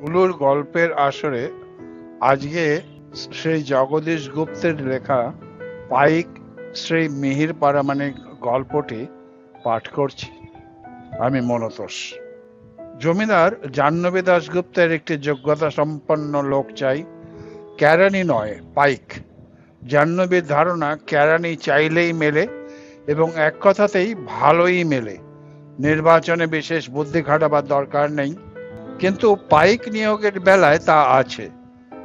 উলুর গল্পের আসরে আজকে সেই জগদীশ গুপ্তের লেখা পাইক শ্রী মিহির পারমাণিক গল্পটি পাঠ করছি। আমি মনতোষ। জমিদার জাহ্নবী দাশগুপ্তের একটি যোগ্যতা সম্পন্ন লোক চাই, কেরানি নয়, পাইক। জাহ্নবীর ধারণা কেরানি চাইলেই মেলে, এবং এক কথাতেই ভালোই মেলে। নির্বাচনে বিশেষ বুদ্ধি খাটাবার দরকার নেই, কিন্তু পাইক নিয়োগের বেলায় তা আছে।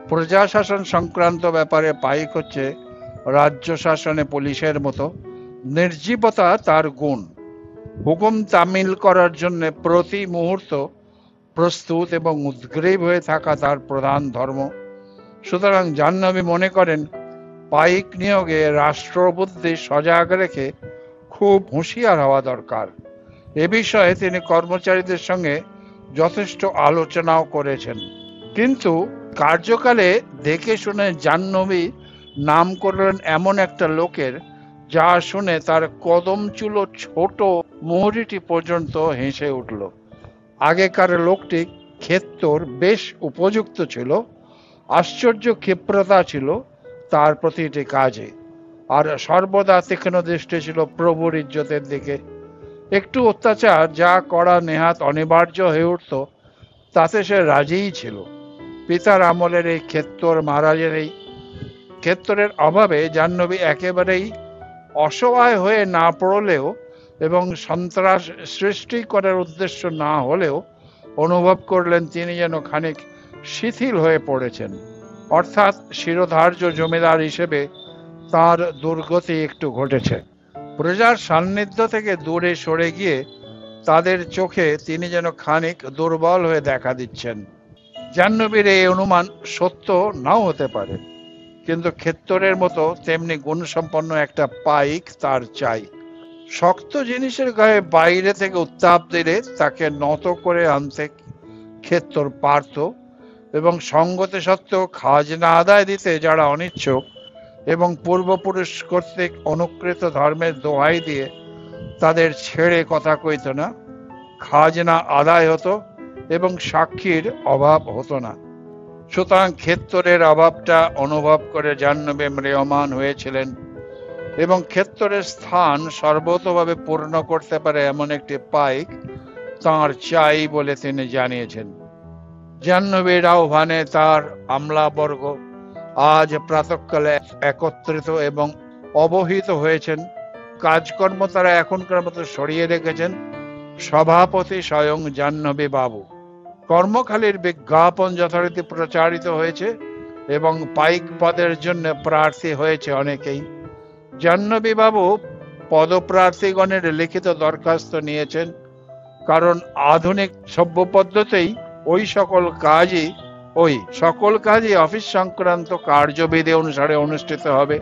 প্রজাশাসন সংক্রান্ত ব্যাপারে পাইক হচ্ছে রাজ্য শাসনে পুলিশের মতো। নির্জীবতা তার গুণ। হুকুম তামিল করার জন্য প্রতি মুহূর্ত প্রস্তুত এবং উদ্গ্রীব হয়ে থাকা তার প্রধান ধর্ম। সুতরাং জাহ্নবী মনে করেন পাইক নিয়োগে রাষ্ট্রবুদ্ধি সজাগ রেখে খুব হুঁশিয়ার হওয়া দরকার। এ বিষয়ে তিনি কর্মচারীদের সঙ্গে যথেষ্ট আলোচনাও করেছেন, কিন্তু কার্যকালে দেখে শুনে জাহ্নবী নাম করলেন এমন একটা লোকের, যা শুনে তার কদম চুলো ছোট মুহুরিটি পর্যন্ত হেসে উঠল। আগেকার লোকটি ক্ষেত্তর বেশ উপযুক্ত ছিল, আশ্চর্য ক্ষিপ্রতা ছিল তার প্রতিটি কাজে, আর সর্বদা তীক্ষ্ণ দৃষ্টি ছিল প্রভুর ইজ্জতের দিকে। একটু অত্যাচার যা করা নেহাত অনিবার্য হয়ে উঠত, তাতে সে রাজিই ছিল। পিতার আমলের এই ক্ষেত্তর মহারাজের ক্ষেত্তরের অভাবে জাহ্নবী একেবারেই অসহায় হয়ে না পড়লেও এবং সন্ত্রাস সৃষ্টি করার উদ্দেশ্য না হলেও অনুভব করলেন তিনি যেন খানিক শিথিল হয়ে পড়েছেন। অর্থাৎ শিরোধার্য জমিদার হিসেবে তার দুর্গতি একটু ঘটেছে। প্রজার সান্নিধ্য থেকে দূরে সরে গিয়ে তাদের চোখে তিনি যেন খানিক দুর্বল হয়ে দেখা দিচ্ছেন। জাহ্নবীর এই অনুমান সত্য নাও হতে পারে, কিন্তু ক্ষেত্তরের মতো তেমনি গুণসম্পন্ন একটা পাইক তার চাই। শক্ত জিনিসের গায়ে বাইরে থেকে উত্তাপ দিলে তাকে নত করে আনতে ক্ষেত্তর পারত, এবং সঙ্গতে সত্ত্বেও খাজনা আদায় দিতে যারা অনিচ্ছুক এবং পূর্বপুরুষ কর্তৃক অনুকৃত ধর্মের দোহাই দিয়ে তাদের ছেড়ে কথা কইত না, খাজনা আদায় হতো এবং সাক্ষীর অভাব হতো না। সুতরাং ক্ষেত্তরের অভাবটা অনুভব করে জাহ্নবী ম্রিয়মাণ হয়েছিলেন, এবং ক্ষেত্তরের স্থান সর্বতভাবে পূর্ণ করতে পারে এমন একটি পাইক তাঁর চাই বলে তিনি জানিয়েছেন। জাহ্নবীর আহ্বানে তার আমলাবর্গ আজ প্রাতঃকালে একত্রিত এবং অবহিত হয়েছেন। কাজকর্ম তারা এখনকার মতো সরিয়ে রেখেছেন। সভাপতি স্বয়ং জাহ্নবী বাবু। কর্মখালির বিজ্ঞাপন যথারীতি প্রচারিত হয়েছে এবং পাইক পদের জন্য প্রার্থী হয়েছে অনেকেই। জাহ্নবী বাবু পদপ্রার্থীগণের লিখিত দরখাস্ত নিয়েছেন, কারণ আধুনিক সভ্য পদ্ধতিই ওই সকল কাজই অফিস সংক্রান্ত কার্যবিধি অনুসারে অনুষ্ঠিত হবে।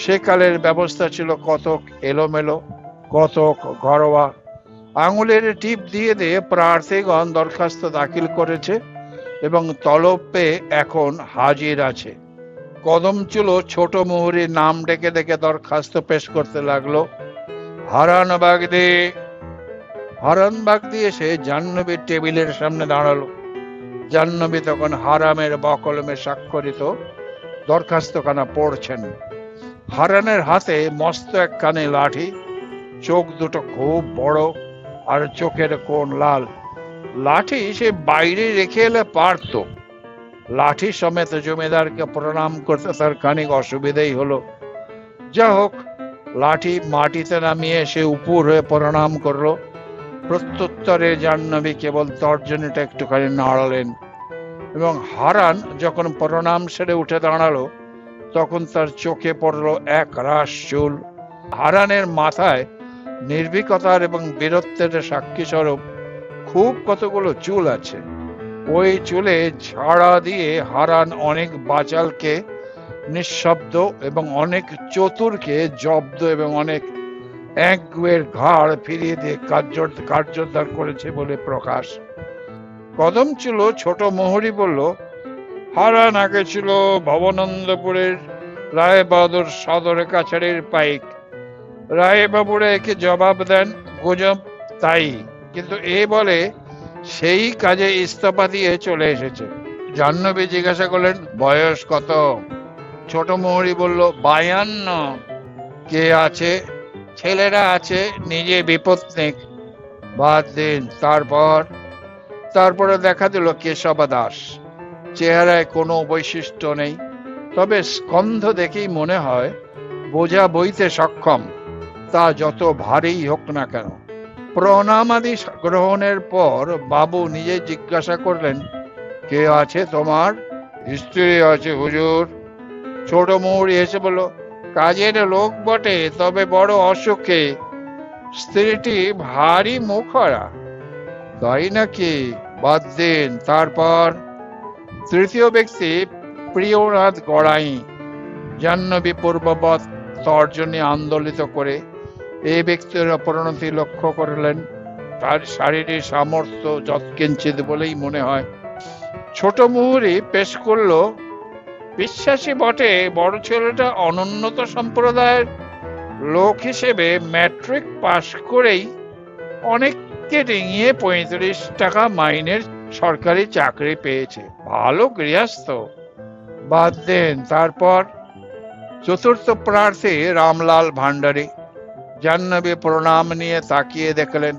সেকালের ব্যবস্থা ছিল কতক এলোমেলো, কতক ঘরোয়া। আঙুলের টিপ দিয়ে দিয়ে প্রার্থীগণ দরখাস্ত দাখিল করেছে এবং তলব পেয়ে এখন হাজির আছে। কদমচুলো ছোট মুহুরী নাম ডেকে ডেকে দরখাস্ত পেশ করতে লাগলো। হারান বাগদি এসে জাহ্নবীর টেবিলের সামনে দাঁড়ালো। জাহ্নবী তখন হারামের বকলমে স্বাক্ষরিত দরখাস্তখানা পড়ছেন। হারানের হাতে মস্ত একখানি লাঠি, চোখ দুটো খুব বড় আর চোখের কোণ লাল। লাঠি সে বাইরে রেখে এলে পারত। লাঠি সমেত জমিদারকে প্রণাম করতে তার খানিক অসুবিধেই হলো। যা হোক, লাঠি মাটিতে নামিয়ে সে উপর হয়ে প্রণাম করলো। প্রত্যুত্তরে জাহ্নবী কেবল তর্জনীটা একটুখানি নাড়ালেন, এবং হারান যখন প্রণাম সেরে উঠে দাঁড়ালো তখন তার চোখে পড়লো এক রাশ চুল। হারানের মাথায় নির্ভীকতার এবং বীরত্বের সাক্ষী স্বরূপ খুব কতগুলো চুল আছে। ওই চুলে ঝাড়া দিয়ে হারান অনেক বাচালকে নিঃশব্দ এবং অনেক চতুরকে জব্দ এবং অনেক একগুয়ের ঘাড় ফিরিয়ে দিয়ে কার্যোদ্ধার করেছে বলে প্রকাশ। কদমচুলো ছোট মোহরি বলল, হারান আগে ছিল ভবনন্দপুরের রায়বাহাদুর সদর কাছারির পাইক। রায়বাবুরা একে জবাব দেন গুজব, তাই, কিন্তু এ বলে সেই কাজে ইস্তফা দিয়ে চলে এসেছে। জাহ্নবী জিজ্ঞাসা করলেন, বয়স কত? ছোট মহুরী বলল, 52। কে আছে? ছেলেরা আছে, নিজে বিপত্নিক। বাদ দিন। তারপরে দেখা দিল কেশবা দাস। চেহারায় কোনো বৈশিষ্ট্য নেই, তবে স্কন্ধ দেখেই মনে হয় বোঝা বইতে সক্ষম, তা যত ভারী হোক না কেন। প্রণামাদি গ্রহণের পর বাবু নিজে জিজ্ঞাসা করলেন, কে আছে তোমার? স্ত্রী আছে হুজুর। ছোট মহুরী এসে বলল, কাজের লোক বটে, তবে বড় অসুখে। স্ত্রীটি ভারী মুখরা। তাই নাকি? বাদ দিন। তারপর তৃতীয় ব্যক্তি প্রিয়নাথ গড়াই। জাহ্নবী পূর্ববৎ তর্জনী আন্দোলিত করে এই ব্যক্তির পরিণতি লক্ষ্য করলেন। তার শারীরিক সামর্থ্য যৎকিঞ্চিত বলেই মনে হয়। ছোট মহুরী পেশ করল, বিশ্বাসী বটে, বড় ছেলেটা অনুন্নত সম্প্রদায়ের লোক হিসেবে ম্যাট্রিক পাশ করেই অনেককে ডিঙিয়ে 35 টাকা মাইনের সরকারি চাকরি পেয়েছে। ভালো গৃহস্থ। বাদ দেন। তারপর চতুর্থ প্রার্থী রামলাল ভান্ডারী। জাহ্নবী প্রণাম নিয়ে তাকিয়ে দেখলেন,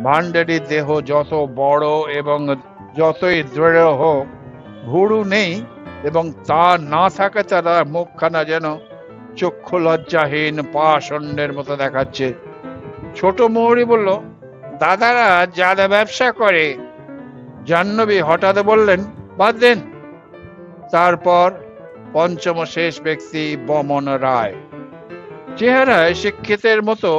ভান্ডারীর দেহ যত বড় এবং যতই দৃঢ় হোক, ভুরু নেই, এবং তা না থাকে তারা মুখখানা যেন চক্ষু লজ্জাহীন পাষণ্ডের মতো দেখাচ্ছে। ছোট মহুরী বলল, দাদারা যারা ব্যবসা করে। জাহ্নবী হঠাৎ বললেন, বাদ দেন। তারপর পঞ্চম শেষ ব্যক্তি বমন রায়। চেহারায় শিক্ষিতের মতো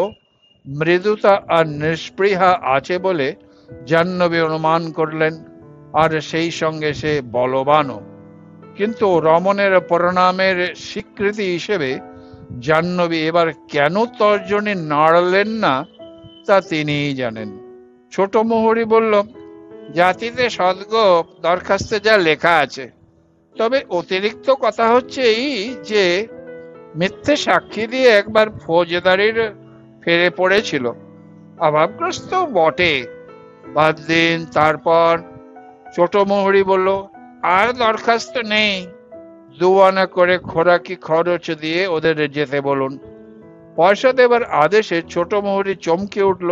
মৃদুতা আর নিষ্পৃহা আছে বলে জাহ্নবী অনুমান করলেন, আর সেই সঙ্গে সে বলবানও। কিন্তু রমণের প্রণামের স্বীকৃতি হিসেবে জাহ্নবী এবার কেন তর্জনী নাড়লেন না, তা তিনিই জানেন। ছোট মহুরী বলল, জাতিতে সদ্গোপ দরখাস্তে যা লেখা আছে, তবে অতিরিক্ত কথা হচ্ছে এই যে মিথ্যে সাক্ষী দিয়ে একবার ফৌজদারির ফেরে পড়েছিল। অভাবগ্রস্ত বটে। বাদ দিন। তারপর ছোট মহুরী বলল, আর দরখাস্ত নেই। 2 আনা করে খোরাকি খরচ দিয়ে ওদের যেতে বলুন। পয়সা দেবার আদেশে ছোট মহুরী চমকে উঠল,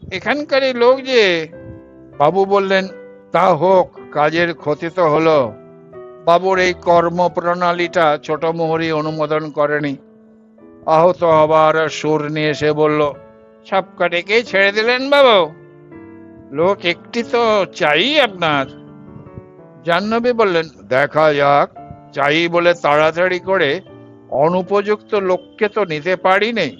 এখানকারই লোক যে? বাবু বললেন, তা হোক, কাজের ক্ষতি তো হলো। বাবুর এই কর্মপ্রণালীটা ছোট মহুরী অনুমোদন করেনি। আহত হবার সুর নিয়ে সে বলল, সব কটাকেই ছেড়ে দিলেন বাবু? লোক একটি তো চাই আপনার। জাহ্নবী বললেন, দেখা যাক। চাই বলে তাড়াতাড়ি করে অনুপযুক্ত লোককে তো নিতে পারি নেই।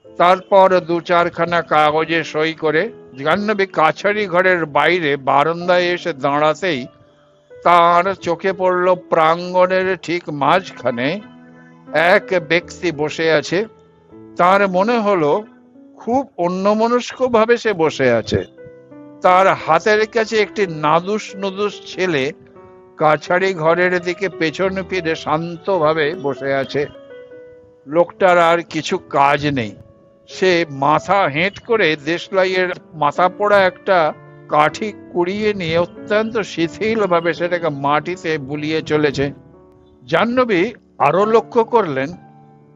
তারপর 2-4 খানা কাগজে সই করে জাহ্নবী কাছারি ঘরের বাইরে বারান্দায় এসে দাঁড়াতেই তার চোখে পড়ল প্রাঙ্গণের ঠিক মাঝখানে এক ব্যক্তি বসে আছে। তার মনে হলো খুব অন্যমনস্ক ভাবে সে বসে আছে। তার হাতের কাছে একটি নাদুস নুদুস ছেলে কাছারি ঘরের দিকে পেছন ফিরে শান্তভাবে বসে আছে। লোকটার আর কিছু কাজ নেই। সে মাথা হেঁট করে দেশলাইয়ের মাথা পোড়া একটা কাঠি কুড়িয়ে নিয়ে অত্যন্ত শিথিল ভাবে সেটাকে মাটিতে বুলিয়ে চলেছে। জাহ্নবী আরো লক্ষ্য করলেন,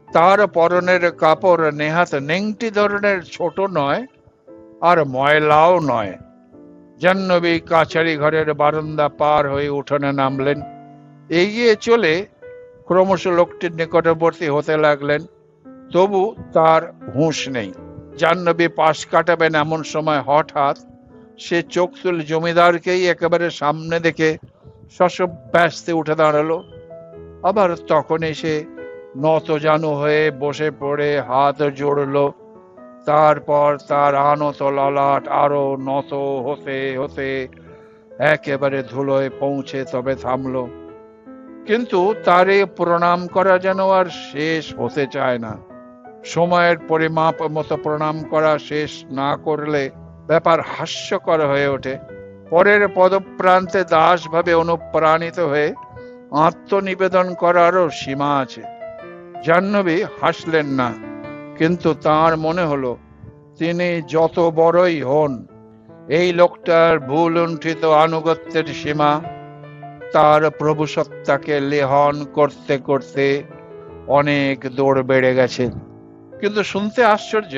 তার পরনের কাপড় নেহাত নেংটি ধরনের ছোট নয়, আর ময়লাও নয়। জাহ্নবী কাছারি ঘরের বারান্দা পার হয়ে উঠোনে নামলেন। এগিয়ে চলে ক্রমশ লোকটির নিকটবর্তী হতে লাগলেন। তবু তার হুঁশ নেই। জাহ্নবী পাশ কাটাবেন এমন সময় হঠাৎ সে চোখ তুলে জমিদারকেই একেবারে সামনে দেখে সশব্যস্তে উঠে দাঁড়ালো। আবার তখন এসে নত জানু হয়ে বসে পড়ে হাত জোড়লো। তারপর তার আনত ললাট আরো নত হতে হতে একেবারে ধুলোয় পৌঁছে তবে থামলো। কিন্তু তার এই প্রণাম করা যেন আর শেষ হতে চায় না। সময়ের পরিমাপ মতো প্রণাম করা শেষ না করলে ব্যাপার হাস্যকর হয়ে ওঠে। পরের পদপ্রান্তে দাস ভাবে অনুপ্রাণিত হয়ে আত্মনিবেদন করারও সীমা আছে। জাহ্নবী হাসলেন না, কিন্তু তার মনে হলো তিনি যত বড়ই হন, এই লোকটার ভুলুণ্ঠিত আনুগত্যের সীমা তার প্রভুসত্তাকে লেহন করতে করতে অনেক দৌড় বেড়ে গেছে। কিন্তু শুনতে আশ্চর্য,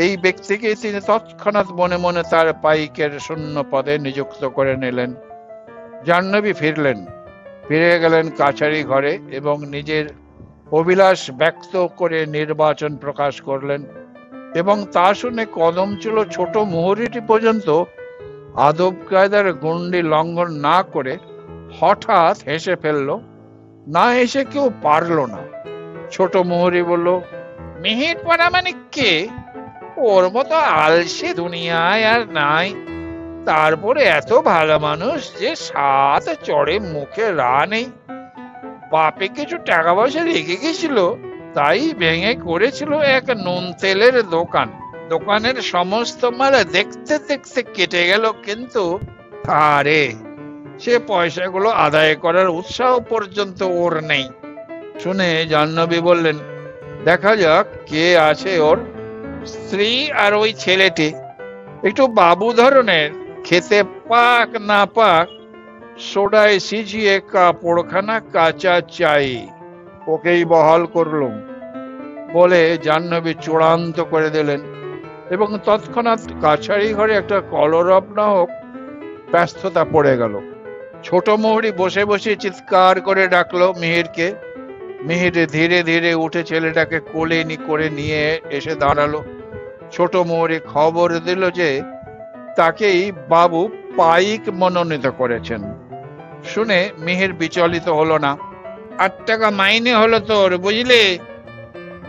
এই ব্যক্তিকে তিনি তৎক্ষণাৎ মনে মনে তার পাইকের শূন্য পদে নিযুক্ত করে নিলেন। জাহ্নবী ফিরে গেলেন কাছারি ঘরে এবং নিজের অভিলাষ ব্যক্ত করে নির্বাচন প্রকাশ করলেন। এবং তা শুনে কদমচূড় ছোট মুহুরীটি পর্যন্ত আদব কায়দার গণ্ডি লঙ্ঘন না করে হঠাৎ হেসে ফেলল। না হেসে কেউ পারল না। ছোট মুহুরী বলল, মিহির পড়া মানে কে? ওর মতো আলসে দুনিয়ায় আর নাই। তারপরে এত ভালো মানুষ যে সাত চড়ে মুখে রা নেই। বাপে কিছু টাকা পয়সা রেখে গেছিল, তাই ভেঙে করেছিল এক নুন তেলের দোকান। দোকানের সমস্ত মাল দেখতে দেখতে কেটে গেল, কিন্তু আরে সে পয়সাগুলো আদায় করার উৎসাহ পর্যন্ত ওর নেই। শুনে জাহ্নবী বললেন, দেখা যাক কে আছে ওর। স্ত্রী আর ওই ছেলেটি একটু বাবু ধরনের, খেতে পাক না পাক সোডায় সিজিয়ে কাপড়খানা কাঁচা চাই, ওকেই বহাল করলুম বলে জাহ্নবী চূড়ান্ত করে দিলেন। এবং তৎক্ষণাৎ কাছারি ঘরে একটা কলরব নাহক ব্যস্ততা পড়ে গেল। ছোট মুহুরী বসে বসে চিৎকার করে ডাকলো মিহিরকে। মিহির ধীরে ধীরে উঠে ছেলেটাকে কোলে করে নিয়ে এসে দাঁড়ালো। ছোট মুহুরী খবর দিল যে তাকেই বাবু পাইক মনোনীত করেছেন। শুনে মিহির বিচলিত হলো না। 8 টাকা মাইনে হলো তোর, বুঝলি?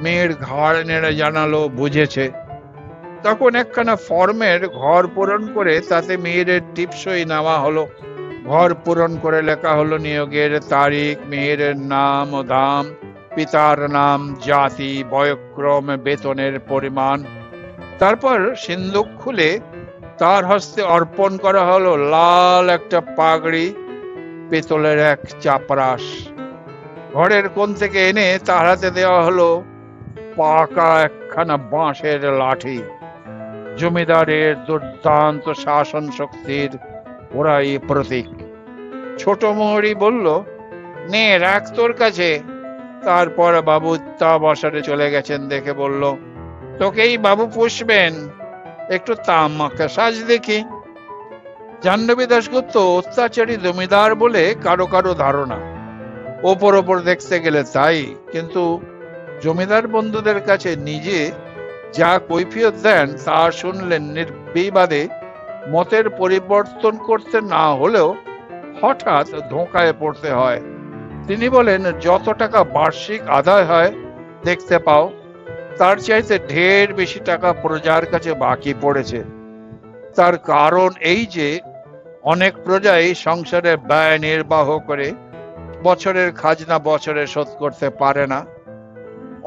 মিহির ঘাড় নেড়ে জানালো বুঝেছে। তখন একখানা ফর্মের ঘর পূরণ করে তাতে মিহিরের টিপসই নেওয়া হলো। ঘর পূরণ করে লেখা হলো নিয়োগের তারিখ, মিহিরের নাম ও দাম, পিতার নাম, জাতি, বয়ক্রম, বেতনের পরিমাণ। তারপর সিন্দুক খুলে তার হস্তে অর্পণ করা হলো লাল একটা পাগড়ি, পেতলের এক চাপরাশ। ঘরের কোণ থেকে এনে তার হাতে দেওয়া হলো পাকা একখানা বাঁশের লাঠি। জমিদারের দুর্দান্ত শাসন শক্তির ওরাই প্রতীক। ছোট মুহুরী বলল, নে রাখ তোর কাছে। তারপর বাবু তা বসারে চলে গেছেন দেখে বলল, তোকেই বাবু পুষবেন, একটু তামাকা সাজ দেখি। জাহ্নবী দাশগুপ্ত অত্যাচারী জমিদার বলে কারো কারো ধারণা, ওপর দেখতে গেলে তাই। কিন্তু জমিদার বন্ধুদের কাছে নিজে যা কৈফিয়ত দেন তা শুনলেন নির্বিবাদে মতের পরিবর্তন করতে না হলেও হঠাৎ ধোঁকায় পড়তে হয়। তিনি বলেন, যত টাকা বার্ষিক আদায় হয় দেখতে পাও, তার চাইতে ঢের বেশি টাকা প্রজার কাছে বাকি পড়েছে। তার কারণ এই যে অনেক প্রজাই সংসারে ব্যয় নির্বাহ করে বছরের খাজনা বছরে শোধ করতে পারে না।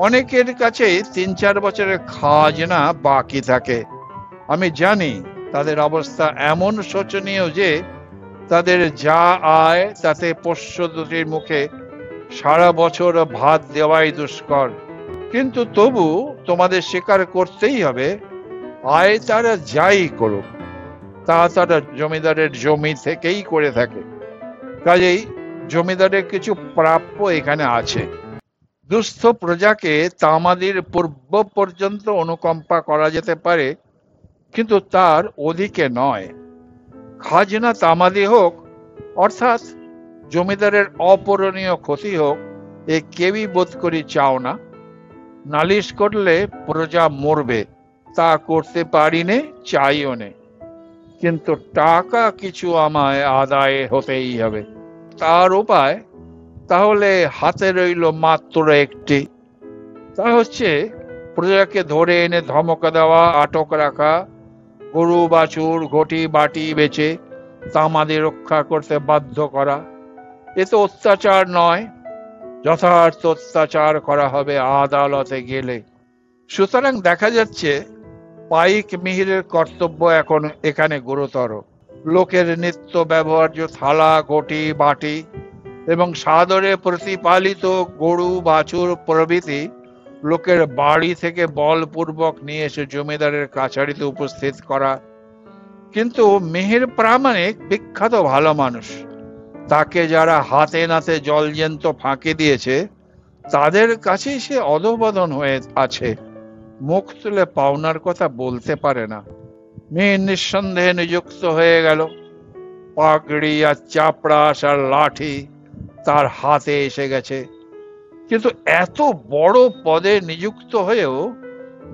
অনেকের কাছেই 3-4 বছরের খাজনা বাকি থাকে। আমি জানি তাদের অবস্থা এমন শোচনীয় যে তাদের যা আয় তাতে পোষ্য দুটির মুখে সারা বছর ভাত দেওয়াই দুষ্কর। কিন্তু তবু তোমাদের স্বীকার করতেই হবে, আয় তারা যাই করুক তা তারা জমিদারের জমি থেকেই করে থাকে। কাজেই জমিদারের কিছু প্রাপ্য এখানে আছে। দুস্থ প্রজাকে তামাদির পূর্ব পর্যন্ত অনুকম্পা করা যেতে পারে, কিন্তু তার অধিকে নয়। খাজনা তামাদি হোক, অর্থাৎ জমিদারের অপূরণীয় ক্ষতি হোক, এ কেউই বোধ করি চাও না। নালিশ করলে প্রজা মরবে, তা করতে পারি নে, চাইও নে। কিন্তু টাকা কিছু আমায় আদায় হতেই হবে। তার উপায় তাহলে হাতে রইল মাত্র একটি, তা হচ্ছে প্রজাকে ধরে এনে ধমক দেওয়া, আটক রাখা, গরু বাছুর ঘটি বাটি বেচে তামাদি রক্ষা করতে বাধ্য করা। এ তো অত্যাচার নয়, যথার্থ অত্যাচার করা হবে আদালতে গেলে। সুতরাং দেখা যাচ্ছে পাইক মিহিরের কর্তব্য এখন এখানে গুরুতর। লোকের নিত্য ব্যবহার্য থালা ঘটি বাটি এবং সাদরে প্রতিপালিত গরু বাছুর প্রভৃতি লোকের বাড়ি থেকে বলপূর্বক নিয়ে এসে জমিদারের কাছারিতে উপস্থিত করা, কিন্তু মিহির প্রামাণিক বিখ্যাত ভালো মানুষ। তাকে যারা হাতে নাতে জলজ্যান্ত ফাঁকি দিয়েছে তাদের কাছেই সে অধঃপতন হয়ে আছে। মুখ তুলে পাওনার কথা বলতে পারে না। মিহির নিঃসন্দেহে নিযুক্ত হয়ে গেল। পাগড়ি আর চাপড়াস আর লাঠি তার হাতে এসে গেছে। কিন্তু এত বড় পদে নিযুক্ত হয়েও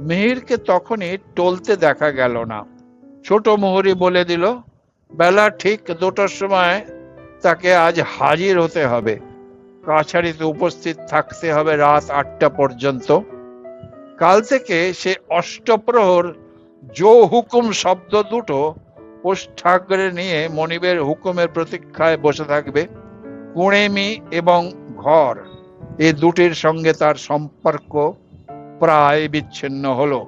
মিহিরকে তখনই টলতে দেখা গেল না। ছোট মোহরি বলে দিল, বেলা ঠিক 2টার সময় তাকে আজ হাজির হতে হবে, কাছারিতে উপস্থিত থাকতে হবে রাত 8টা পর্যন্ত। কাল থেকে সে অষ্টপ্রহর জো হুকুম শব্দ দুটো কোষ্ঠাগ্রে নিয়ে মনিবের হুকুমের প্রতীক্ষায় বসে থাকবে। কুঁড়েমি এবং ঘর এ দুটির সঙ্গে তার সম্পর্ক প্রায় বিচ্ছিন্ন হলো।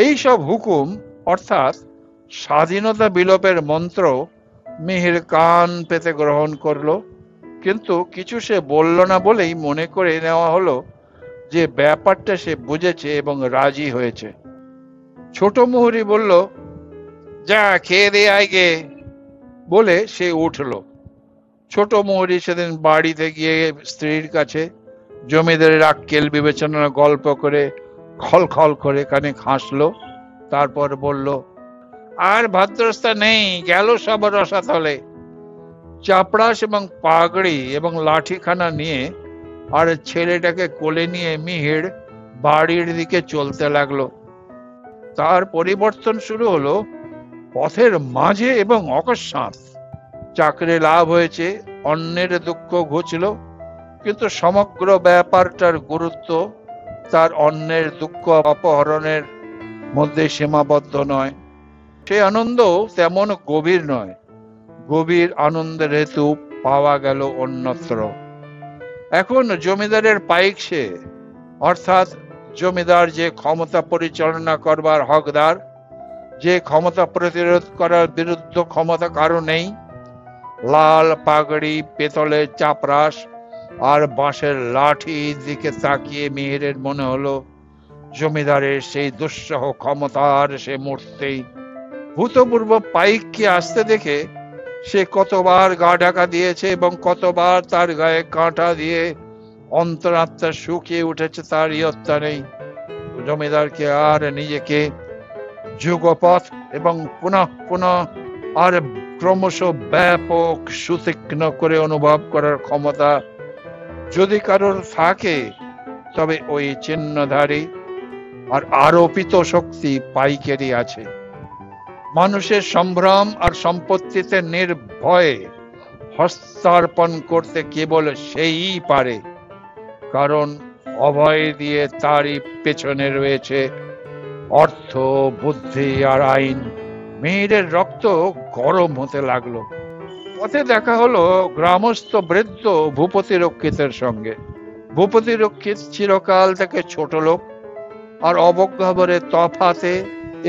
এই সব হুকুম অর্থাৎ স্বাধীনতা বিলোপের মন্ত্র মিহির কান পেতে গ্রহণ করলো, কিন্তু কিছু সে বলল না বলেই মনে করে নেওয়া হলো যে ব্যাপারটা সে বুঝেছে এবং রাজি হয়েছে। ছোট মোহরি বলল, যা খেয়ে দিয়ে আয় গে, বলে সে উঠল। ছোট মোহরি সেদিন বাড়িতে গিয়ে স্ত্রীর কাছে জমিদারের আক্কেল বিবেচনার গল্প করে খল খল করে কানে হাসলো। তারপর বলল, আর ভদ্রস্তা নেই, গেল সব রসাতলে। চাপড়াস এবং পাগড়ি এবং লাঠিখানা নিয়ে আর ছেলেটাকে কোলে নিয়ে মিহির বাড়ির দিকে চলতে লাগলো। তার পরিবর্তন শুরু হলো পথের মাঝে এবং অকস্মাৎ। চাকরি লাভ হয়েছে, অন্যের দুঃখ ঘুচল, কিন্তু সমগ্র ব্যাপারটার গুরুত্ব তার অন্যের দুঃখ অপহরণের মধ্যে সীমাবদ্ধ নয়। সে আনন্দ তেমন গভীর নয়। গভীর আনন্দের হেতু পাওয়া গেল অন্যত্র। এখন জমিদারের পাইক সে, অর্থাৎ জমিদার যে ক্ষমতা পরিচালনা করবার হকদার, যে ক্ষমতা প্রতিরোধ করার বিরুদ্ধ ক্ষমতা কারো নেই। লাল পাগড়ি, পেতলের চাপরাস আর বাঁশের লাঠির দিকে তাকিয়ে মিহিরের মনে হলো জমিদারের সেই দুঃসহ ক্ষমতার সে মূর্তি। ভূতপূর্ব পাইককে আসতে দেখে সে কতবার গা ঢাকা দিয়েছে এবং কতবার তার গায়ে কাঁটা দিয়ে অন্তরাত্মা শুকিয়ে উঠেছে, তার ইয়ত্তা নেই। জমিদারকে আর নিজেকে যুগপথ এবং পুনঃ পুনঃ আর ক্রমশ ব্যাপক সুতীক্ষ্ণ করে অনুভব করার ক্ষমতা যদি কারোর থাকে, তবে ওই চিহ্নধারী আর আরোপিত শক্তি পাইকেরই আছে। মানুষের সম্ভ্রম আর সম্পত্তিতে নির্ভয়ে হস্তার্পণ করতে কেবল সেই পারে, কারণ অভয় দিয়ে তারই পেছনে রয়েছে অর্থ, বুদ্ধি আর আইন। মিহিরের রক্ত গরম হতে লাগলো। পথে দেখা হলো গ্রামস্থ বৃদ্ধ ভূপতি রক্ষিতের সঙ্গে। ভূপতি রক্ষিত চিরকাল থেকে ছোট লোক আর অবজ্ঞা ভরে তফাতে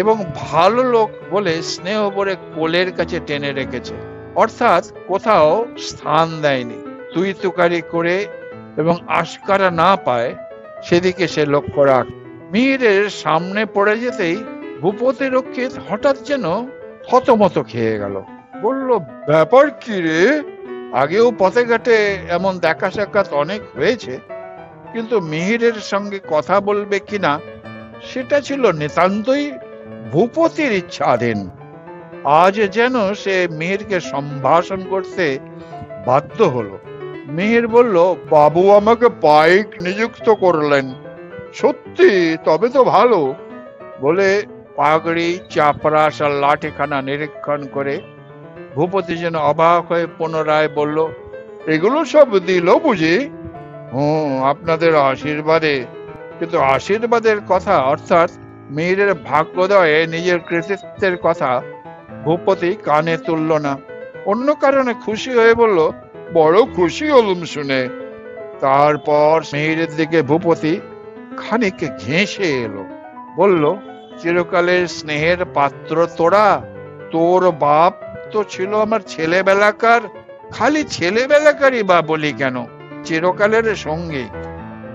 এবং ভালো লোক বলে স্নেহ ভরে কোলের কাছে টেনে রেখেছে, অর্থাৎ কোথাও স্থান দেয়নি। তুই তুকারি করে এবং আশকারা না পায় সেদিকে সে লক্ষ্য রাখ। মিহিরের সামনে পড়ে যেতেই ভূপতি রক্ষিত হঠাৎ যেন থতমত খেয়ে গেল। বলল, ব্যাপার কি রে? আগেও পথে ঘাটে এমন দেখা সাক্ষাৎ অনেক হয়েছে, কিন্তু মিহিরের সঙ্গে কথা বলবে কিনা সেটা ছিল নিতান্তই ভূপতির ইচ্ছাধীন। আজ যেন সে মিহিরকে সম্ভাষণ করতে বাধ্য হলো। মিহির বলল, বাবু আমাকে পাইক নিযুক্ত করলেন। সত্যি? তবে তো ভালো, বলে পাগড়ি, চাপরাস আর লাঠিখানা নিরীক্ষণ করে ভূপতি যেন অবাক হয়ে পুনরায় বলল, এগুলো সব দিল বুঝি? আপনাদের আশীর্বাদে। কিন্তু আশীর্বাদের কথা অর্থাৎ মিহিরের ভাগ্যোদয়ে নিজের কৃতিত্বের কথা ভূপতি কানে তুলল না। অন্য কারণে খুশি হয়ে বলল, বড় খুশি হলুম শুনে। তারপর মিহিরের দিকে ভূপতি খানিক ঘেঁষে এলো, বলল, চিরকালের স্নেহের পাত্র তোরা। তোর বাপ তো ছিল আমার ছেলেবেলাকার, খালি ছেলেবেলাকারই বা বলি কেন, চিরকালের সঙ্গী।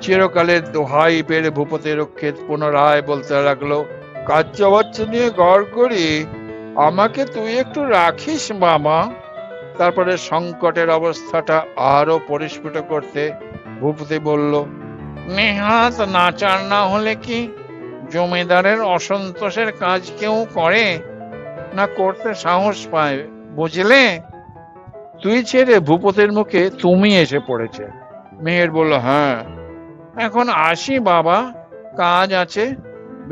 চিরকালের দোহাই পেরে ভূপতি রক্ষিত পুনরায় বলতে লাগলো, কাচ্চা বাচ্চা নিয়ে ঘর করি, আমাকে তুই একটু রাখিস মামা। তারপরে সংকটের অবস্থাটা আরো পরিস্ফুট করতে ভূপতি বলল, নেহাত নাচার না হলে কি জমিদারের অসন্তোষের কাজ কেউ করে, না করতে সাহস পায়, বুঝলে? তুই ছেড়ে ভূপতির মুখে তুমি এসে পড়েছে। মেহের বলল, হ্যাঁ, এখন আসি বাবা, কাজ আছে।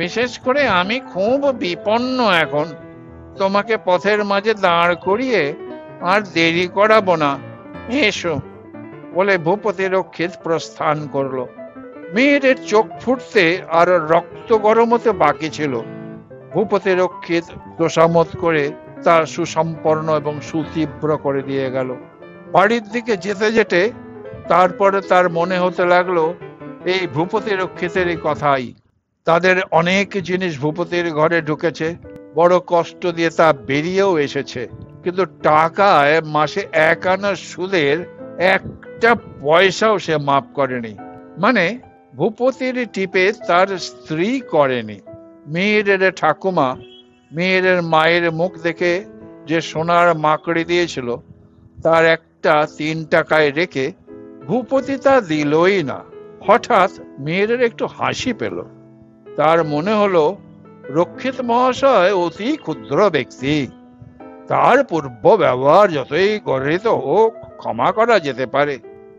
বিশেষ করে আমি খুব বিপন্ন এখন। তোমাকে পথের মাঝে দাঁড় করিয়ে আর দেরি করাবো না, এসো। বলে ভূপতি রক্ষিত প্রস্থান করলো। মেয়েদের চোখ ফুটতে আর রক্ত গরম হতে বাকি ছিল। ভূপতি রক্ষিত তোষামত করে তা সুসম্পন্ন এবং সুতীব্র করে দিয়ে গেল। বাড়ির দিকে যেতে যেতে তারপরে তার মনে হতে লাগলো এই ভূপতি রক্ষিতের কথাই। তাদের অনেক জিনিস ভূপতির ঘরে ঢুকেছে, বড় কষ্ট দিয়ে তা বেরিয়েও এসেছে, কিন্তু টাকায় মাসে 1 আনা সুদের 1টা পয়সাও সে মাফ করেনি। মানে ভূপতির টিপে তার স্ত্রী করেনি। মেয়ের ঠাকুমা মেয়ের মায়ের মুখ দেখে যে সোনার মাকড়ি দিয়েছিল তার একটা 3 টাকায় রেখে ভূপতি তা দিলই না। হঠাৎ মেয়ের একটু হাসি পেল। তার মনে হলো রক্ষিত মহাশয় অতি ক্ষুদ্র ব্যক্তি, তার পূর্ব ব্যবহার যতই গর্হিত হোক ক্ষমা করা যেতে পারে।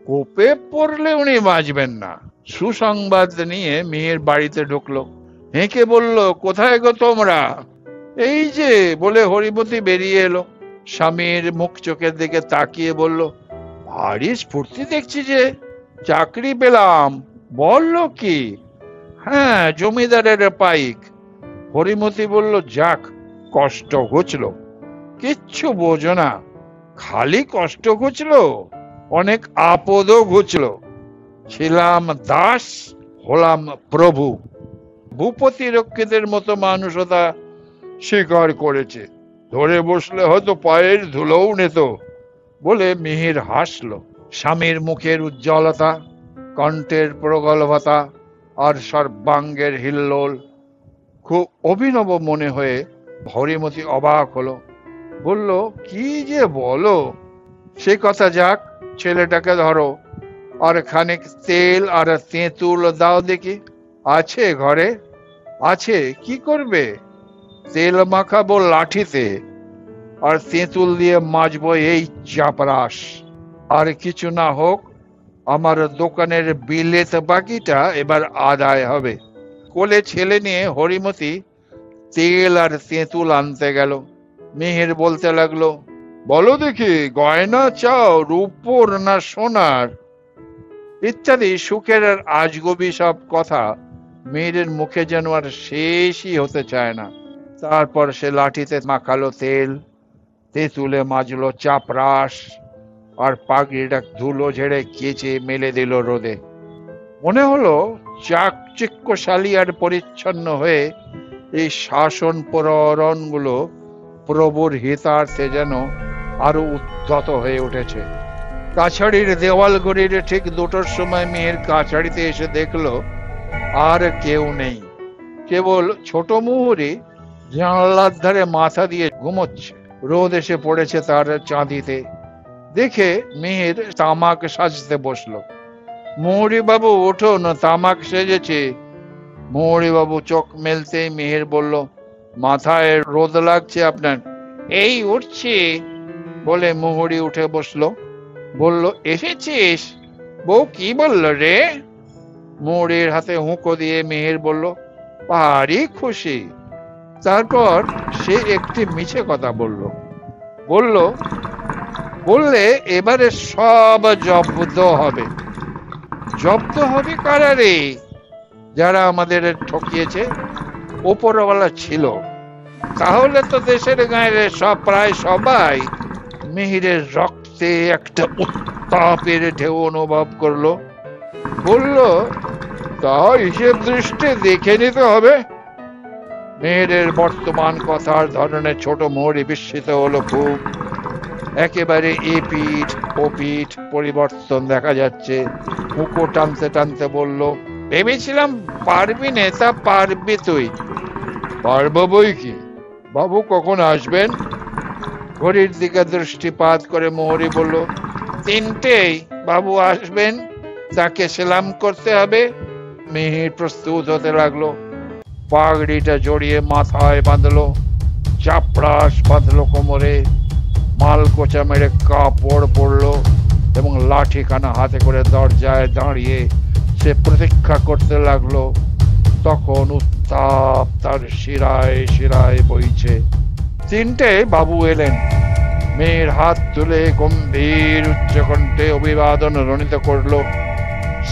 কোপে পড়লে উনি বাঁচবেন না। সুসংবাদ নিয়ে মেয়ের বাড়িতে ঢুকলো। হেঁকে বলল, কোথায় গো তোমরা? এই যে, বলে হরিমতি বেরিয়ে এলো। স্বামীর মুখ চোখের দিকে তাকিয়ে বলল, ভারী স্ফূর্তি দেখছি যে, চাকরি পেলাম। বললো কি? হ্যাঁ, জমিদারের পাইক। হরিমতি বলল, যাক, কষ্ট ঘুচলো। কিচ্ছু বোঝো না, খালি কষ্ট ঘুচলো, অনেক আপদও ঘুচলো। ছিলাম দাস, হলাম প্রভু। ভূপতি রক্ষিতের মতো মানুষতা স্বীকার করেছে, ধরে বসলে হয়তো পায়ের ধুলোও নিত। বলে মিহির হাসলো। স্বামীর মুখের উজ্জ্বলতা, কণ্ঠের প্রগল্ভতা আর সর্বাঙ্গের হিল্লোল খুব অভিনব মনে হয়ে হরিমতি অবাক হলো। বলল, কি যে বলো! সে কথা যাক, ছেলেটাকে ধরো, আর খানিক তেল আর তেঁতুল দাও দেখি। আছে ঘরে? আছে, কি করবে? তেল মাখাবো লাঠিতে, আর তেঁতুল দিয়ে মাজবো এই চাপরাশ। আর কিছু না হোক, আমার দোকানের বিলেত বাকিটা এবার আদায় হবে। কোলে ছেলে নিয়ে হরিমতি তেল আর তেঁতুল আনতে গেল। মিহির বলতে লাগলো, বলো দেখি, গয়না চাও, রূপোর না সোনার? ইত্যাদি সুখের আর আজগবি সব কথা মেয়ের মুখে যেন আর শেষই হতে চায় না। তারপর সে লাঠিতে মাখালো তেল, তেঁতুলে মাজলো চাপরাশ, আর পাগড়িটা ধুলো ঝেড়ে কেচে মেলে দিল রোদে। মনে হলো চাকচিক্যশালী আর পরিচ্ছন্ন হয়ে এই শাসন পরণগুলো প্রভুর হিতার্থে যেন আরো উদ্ধত হয়ে উঠেছে। কাছাড়ির দেওয়াল গড়ির ঠিক 2টোর সময় মেয়ের কাছাড়িতে এসে দেখলো আর কেউ নেই, কেবল ছোট মুহুরি জানলার ধারে মাথা দিয়ে ঘুমোচ্ছে। রোদ এসে পড়েছে তার চাঁদিতে। দেখে মেহের তামাক সাজতে বসলো। মুহুরি বাবু, ওঠো না, তামাক সেজেছে। মুহুরি বাবু চোখ মেলতেই মেহের বলল, মাথায় রোদ লাগছে আপনার? এই উঠছি। বলে মুহুরি উঠে বসলো। বলল, এসেছিস? বউ কি বললো রে? মুহুরির হাতে হুঁকো দিয়ে মেহের বলল, ভারী খুশি। তারপর সে একটি মিছে কথা বললে এবারে সব জব্দ হবে। জব্দ হবে কারারে? যারা আমাদের ঠকিয়েছে, ওপরওয়ালা ছিল। তাহলে তো দেশের গায়ে সব প্রায় সবাই মিহিরের রক্তে একটা উত্তাপের ঢেউ অনুভব করলো। বলল, তা হিসেব দৃষ্টি দেখে নিতে হবে। মেয়েদের বর্তমান কথার ধরনে ছোট মুহুরি বিস্মিত হলো খুব। একেবারে এপিঠ ওপিঠ পরিবর্তন দেখা যাচ্ছে। হুঁকো টানতে টানতে বলল, ভেবেছিলাম পারবি নে, তা পারবি তুই? পারবো বই কি, বাবু কখন আসবেন? ঘড়ির দিকে দৃষ্টিপাত করে মোহরি বলল, 3টেই বাবু আসবেন, তাকে সেলাম করতে হবে। মিহির প্রস্তুত হতে লাগলো, পাগড়িটা জড়িয়ে মাথায় বাঁধলো, চাপড়াস বাঁধলো কোমরে, মালকোচা মেরে কাপড় পরলো এবং লাঠিখানা হাতে করে দরজায় দাঁড়িয়ে সে প্রতীক্ষা করতে লাগলো। তখন উত্তাপ তার শিরায় শিরায় বইছে। 3টে বাবু এলেন। মেয়ের হাত তুলে গম্ভীর উচ্চকণ্ঠে অভিবাদন রণিত করলো,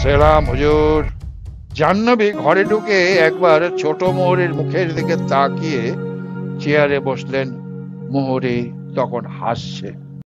সেলাম হুজুর। জাহ্নবী ঘরে ঢুকে একবার ছোট মোহরের মুখের দিকে তাকিয়ে চেয়ারে বসলেন। মোহরে তখন হাসছে।